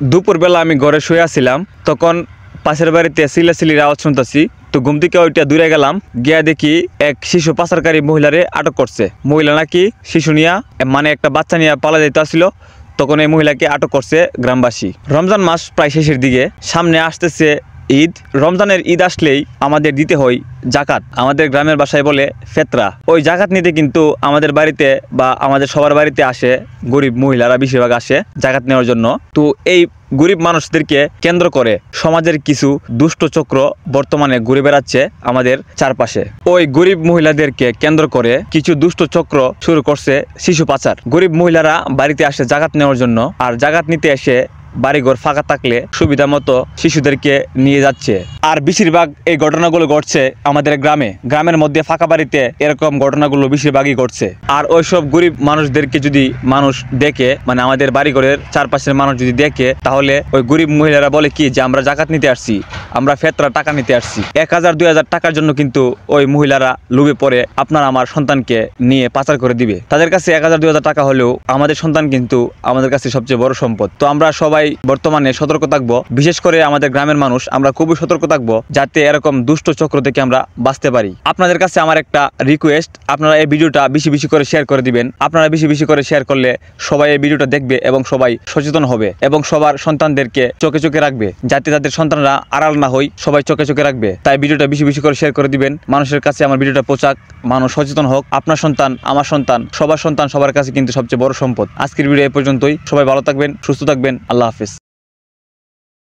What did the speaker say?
দুপুরবেলা আমি ঘরে শুয়ে আসছিলাম, তখন পাশের বাড়িতে চিল্লাচিল্লির আওয়াজ শুনতেছি। তো ঘুম থেকে ওইটা দূরে গেলাম, গিয়া দেখি এক শিশু পাচারকারী মহিলারে আটক করছে। মহিলা নাকি শিশু নিয়া মানে একটা বাচ্চা নিয়ে পালা যেতে আসছিল, তখন এই মহিলাকে আটক করছে গ্রামবাসী। রমজান মাস প্রায় শেষের দিকে, সামনে আসতেছে ঈদ। রমজানের ঈদ আসলেই আমাদের দিতে হয় জাকাত, আমাদের গ্রামের ভাষায় বলে ফেতরা। ওই জাকাত নিতে কিন্তু আমাদের বাড়িতে বা আমাদের সবার বাড়িতে আসে গরিব মহিলারা, বেশিরভাগ আসে জাকাত নেওয়ার জন্য। তো এই গরিব মানুষদেরকে কেন্দ্র করে সমাজের কিছু দুষ্ট চক্র বর্তমানে ঘুরে বেড়াচ্ছে আমাদের চারপাশে। ওই গরিব মহিলাদেরকে কেন্দ্র করে কিছু দুষ্ট চক্র শুরু করছে শিশু পাচার। গরিব মহিলারা বাড়িতে আসে জাকাত নেওয়ার জন্য, আর জাকাত নিতে এসে বাড়িঘর ফাঁকা থাকলে সুবিধা মতো শিশুদেরকে নিয়ে যাচ্ছে। আর বেশিরভাগ এই ঘটনাগুলো ঘটছে আমাদের গ্রামের মধ্যে ফাঁকা বাড়িতে এরকম ঘটনাগুলো বেশিরভাগই ঘটছে। আর ওইসব গরিব মানুষদেরকে যদি মানুষ দেখে, মানে আমাদের বাড়িঘরের চারপাশের মানুষ যদি দেখে, তাহলে ওই গরিব মহিলারা বলে কি যে আমরা জাকাত নিতে আসছি, আমরা ফেতরা টাকা নিতে আসছি। 1000-2000 টাকার জন্য কিন্তু ওই মহিলারা লোভে পড়ে আপনার আমার সন্তানকে নিয়ে পাচার করে দিবে। তাদের কাছে 1000-2000 টাকা হলেও আমাদের সন্তান কিন্তু আমাদের কাছে সবচেয়ে বড় সম্পদ। তো আমরা সবাই বর্তমানে সতর্ক থাকবো, বিশেষ করে আমাদের গ্রামের মানুষ আমরা খুবই সতর্ক থাকবো, যাতে এরকম দুষ্ট চক্র থেকে আমরা বাঁচতে পারি। আপনাদের কাছে আমার একটা রিকোয়েস্ট, আপনারা এই ভিডিওটা বেশি বেশি করে শেয়ার করে দিবেন। আপনারা বেশি বেশি করে শেয়ার করলে সবাই এই ভিডিওটা দেখবে এবং সবাই সচেতন হবে এবং সবার সন্তানদেরকে চোখে চোখে রাখবে, যাতে তাদের সন্তানরা আড়াল না হয়, সবাই চোখে চোখে রাখবে। তাই ভিডিওটা বেশি বেশি করে শেয়ার করে দিবেন, মানুষের কাছে আমার ভিডিওটা পৌঁছাক, মানুষ সচেতন হোক। আপনার সন্তান, আমার সন্তান, সবার কাছে কিন্তু সবচেয়ে বড় সম্পদ। আজকের ভিডিও এই পর্যন্তই। সবাই ভালো থাকবেন, সুস্থ থাকবেন। আল্লাহ হাফেজ।